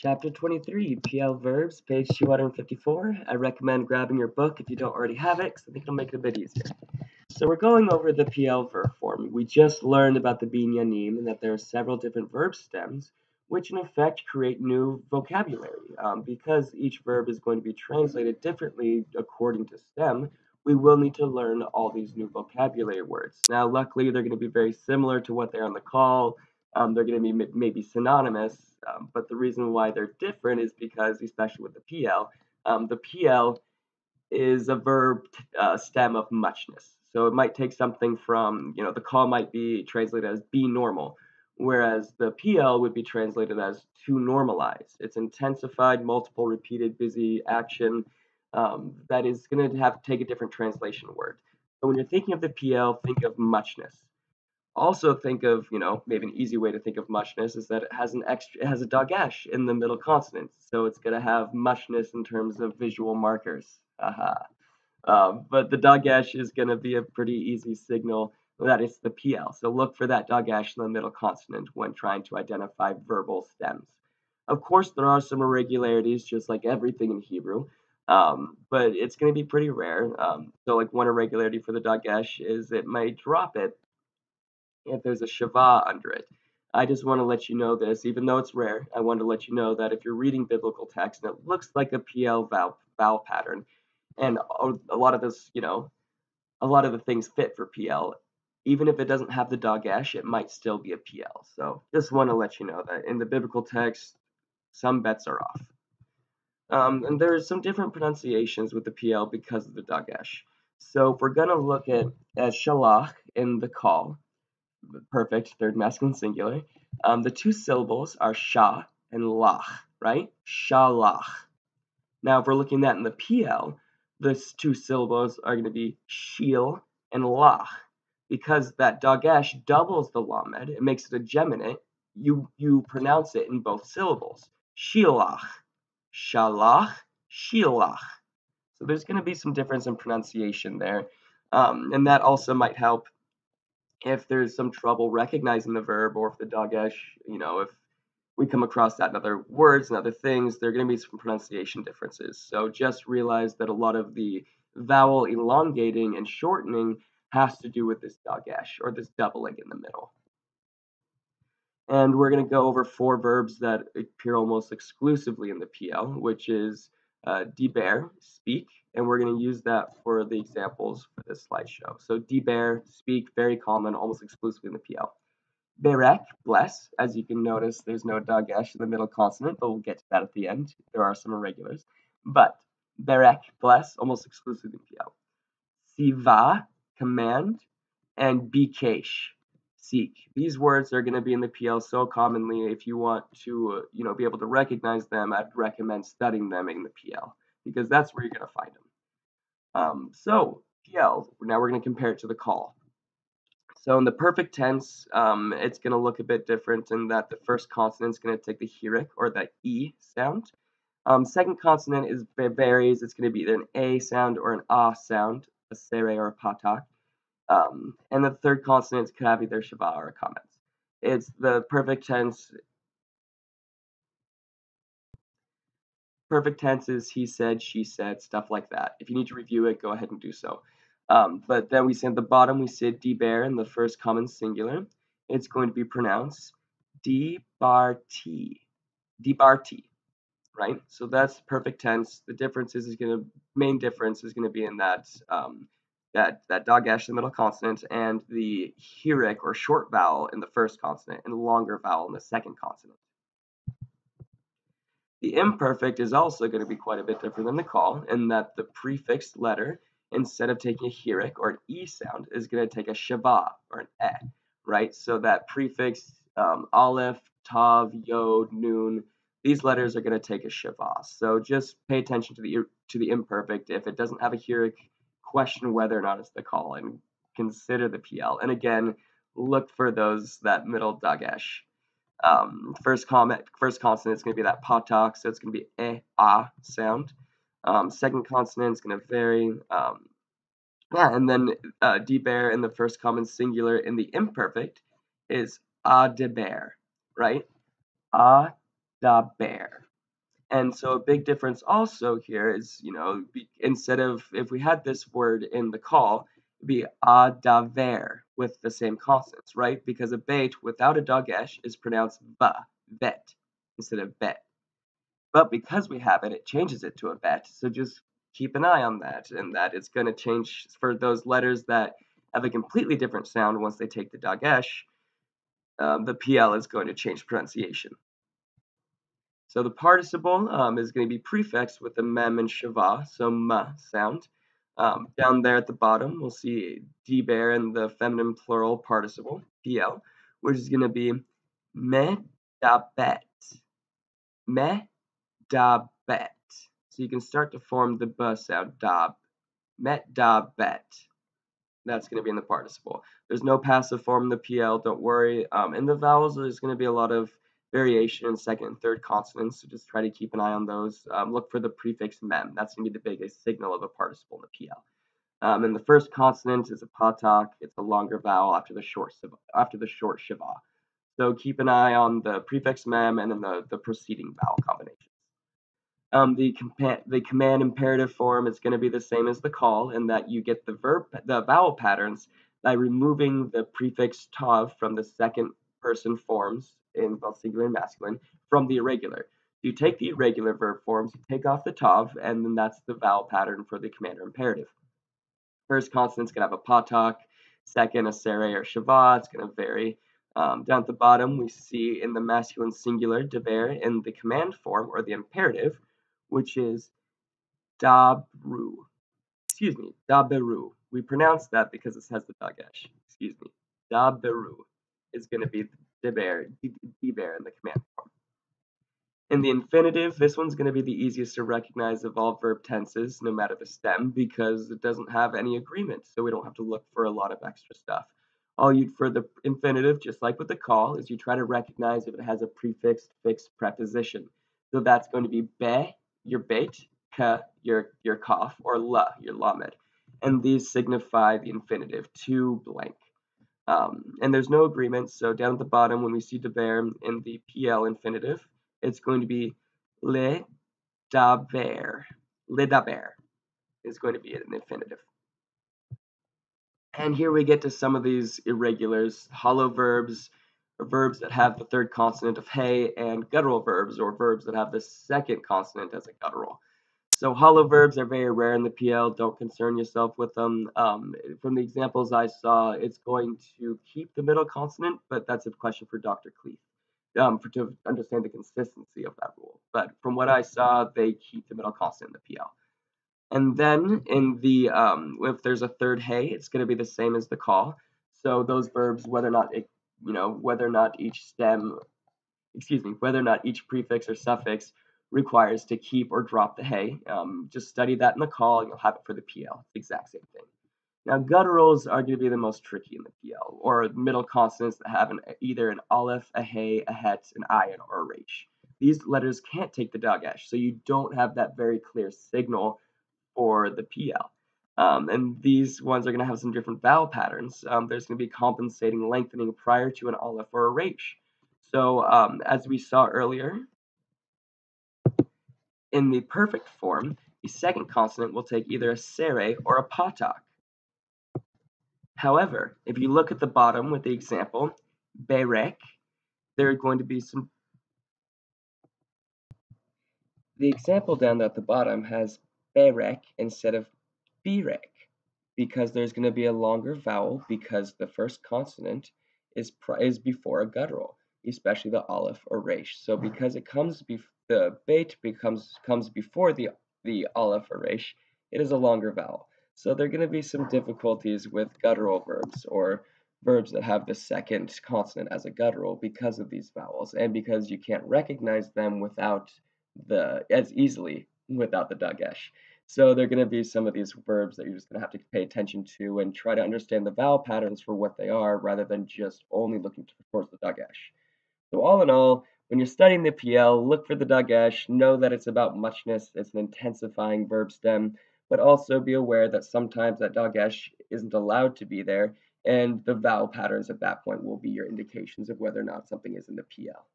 Chapter 23, PL Verbs, page 254. I recommend grabbing your book if you don't already have it, because I think it'll make it a bit easier. So we're going over the PL verb form. We just learned about the binyanim and that there are several different verb stems, which in effect create new vocabulary. Because each verb is going to be translated differently according to stem, we will need to learn all these new vocabulary words. Now, luckily, they're going to be very similar to what they're on the call. They're going to be maybe synonymous, but the reason why they're different is because, especially with the PL is a verb stem of muchness. So it might take something from, the call might be translated as be normal, whereas the PL would be translated as to normalize. It's intensified, multiple repeated busy action that is going to have to take a different translation word. So when you're thinking of the PL, think of muchness. Also think of, maybe an easy way to think of muchness is that it has a dagesh in the middle consonant. So it's going to have muchness in terms of visual markers. Aha. But the dagesh is going to be a pretty easy signal that it's the PL. So look for that dagesh in the middle consonant when trying to identify verbal stems. Of course, there are some irregularities, just like everything in Hebrew, but it's going to be pretty rare. So like one irregularity for the dagesh is it might drop it if there's a shava under it. I just want to let you know this, even though it's rare, I want to let you know that if you're reading biblical text and it looks like a PL vowel pattern, and a lot of this, a lot of the things fit for PL, even if it doesn't have the dagesh, it might still be a PL. So just want to let you know that in the biblical text, some bets are off. And there's some different pronunciations with the PL because of the dagesh. So if we're going to look at shalach in the call, perfect, third masculine singular. The two syllables are sha and lach, right? Shalach. Now, if we're looking at in the PL, the two syllables are going to be shil and lach. Because that dagesh doubles the lamed, it makes it a geminate, you pronounce it in both syllables. Shilach, shalach, shilach. So there's going to be some difference in pronunciation there. And that also might help if there's some trouble recognizing the verb, or if the dagesh, if we come across that in other words and other things, there are going to be some pronunciation differences. So just realize that a lot of the vowel elongating and shortening has to do with this dagesh, or this doubling in the middle. And we're going to go over 4 verbs that appear almost exclusively in the PL, which is diber, speak, and we're going to use that for the examples for this slideshow. So diber, speak, very common, almost exclusively in the PL. Berek, bless. As you can notice, there's no dagesh in the middle consonant, but we'll get to that at the end. There are some irregulars. But berek, bless, almost exclusively in PL. Siva, command, and bikesh, seek. These words are going to be in the PL so commonly. If you want to, be able to recognize them, I'd recommend studying them in the PL, because that's where you're going to find them. So PL, now we're going to compare it to the call. So in the perfect tense, it's going to look a bit different in that the first consonant is going to take the hirik, or the E sound. Second consonant varies. It's going to be either an A sound or an A sound, a sere or a patak. And the third consonant could have either shava or a comment. It's the perfect tense. Perfect tense is he said, she said, stuff like that. If you need to review it, go ahead and do so. But then we say at the bottom, we say diber in the first common singular. It's going to be pronounced dibarti, dibarti, right? So that's perfect tense. The main difference is going to be in that that dagesh in the middle consonant, and the hirik, or short vowel, in the first consonant, and longer vowel in the second consonant. The imperfect is also going to be quite a bit different than the call, in that the prefixed letter, instead of taking a hirik or an E sound, is going to take a shava, or an E, right? So that prefix, aleph, tav, yod, nun, these letters are going to take a shava. So just pay attention to the imperfect. If it doesn't have a hirik, question whether or not it's the call, and consider the PL. And again, look for that middle dagesh. First consonant is going to be that patak, so it's going to be a sound. Second consonant is going to vary. And then diber in the first common singular in the imperfect is adiber, right? Adaber. And so a big difference also here is, instead of, if we had this word in the call, it'd be adaver with the same consonants, right? Because a bait without a dagesh is pronounced va, vet, instead of bet. But because we have it, it changes it to a bet. So just keep an eye on that, and that it's going to change for those letters that have a completely different sound once they take the dagesh. The PL is going to change pronunciation. So the participle is going to be prefixed with the mem and shava, so ma sound. Down there at the bottom, we'll see deber in the feminine plural participle, PL, which is going to be me da bet. Me da bet. So you can start to form the b sound, dab. Met da bet. That's going to be in the participle. There's no passive form in the PL, don't worry. In the vowels, there's going to be a lot of variation in second and third consonants, so just try to keep an eye on those. Look for the prefix mem. That's going to be the biggest signal of a participle in the PL. And the first consonant is a patak. It's a longer vowel after the short shiva. So keep an eye on the prefix mem and then the preceding vowel combination. The command imperative form is going to be the same as the call in that you get the vowel patterns by removing the prefix tav from the second person forms in both singular and masculine from the irregular. You take the irregular verb forms, you take off the tav, and then that's the vowel pattern for the command or imperative. First consonant's going to have a patak, second a sere or shava. It's going to vary. Down at the bottom, we see in the masculine singular deber in the command form or the imperative, which is dabru. Excuse me, daberu. We pronounce that because it has the dagesh. Excuse me, daberu is going to be deber in the command form. In the infinitive, this one's going to be the easiest to recognize of all verb tenses, no matter the stem, because it doesn't have any agreement, so we don't have to look for a lot of extra stuff. All you'd for the infinitive, just like with the call, is you try to recognize if it has a prefixed fixed preposition. So that's going to be be, your bait, ka, your cough, or la, your lamed. And these signify the infinitive, to blank. And there's no agreement, so down at the bottom, when we see deber in the PL infinitive, it's going to be le daber. Le daber is going to be an infinitive. And here we get to some of these irregulars, hollow verbs, or verbs that have the third consonant of hey, and guttural verbs, or verbs that have the second consonant as a guttural. So hollow verbs are very rare in the PL. Don't concern yourself with them. From the examples I saw, it's going to keep the middle consonant, but that's a question for Dr. Cleef to understand the consistency of that rule. But from what I saw, they keep the middle consonant in the PL. And then in the if there's a third hey, it's going to be the same as the call. So those verbs, whether or not each prefix or suffix requires to keep or drop the hey. Just study that in the call, and you'll have it for the PL. It's the exact same thing. Now, gutturals are going to be the most tricky in the PL, or middle consonants that have either an aleph, a hey, a het, an ayin, or a resh. These letters can't take the dagesh, so you don't have that very clear signal for the PL. And these ones are going to have some different vowel patterns. There's going to be compensating lengthening prior to an aleph or a resh. So as we saw earlier, in the perfect form, the second consonant will take either a sere or a patak. However, if you look at the bottom with the example, berek, there are going to be some. The example down at the bottom has berek instead of birek, because there's going to be a longer vowel because the first consonant is before a guttural, especially the aleph or resh. So because it comes the bait comes before the aleph or resh, it is a longer vowel. So there are going to be some difficulties with guttural verbs or verbs that have the second consonant as a guttural because of these vowels and because you can't recognize them as easily without the dagesh. So there are going to be some of these verbs that you're just going to have to pay attention to and try to understand the vowel patterns for what they are rather than just only looking towards the dagesh. So all in all, when you're studying the PL, look for the dagesh, know that it's about muchness, it's an intensifying verb stem, but also be aware that sometimes that dagesh isn't allowed to be there, and the vowel patterns at that point will be your indications of whether or not something is in the PL.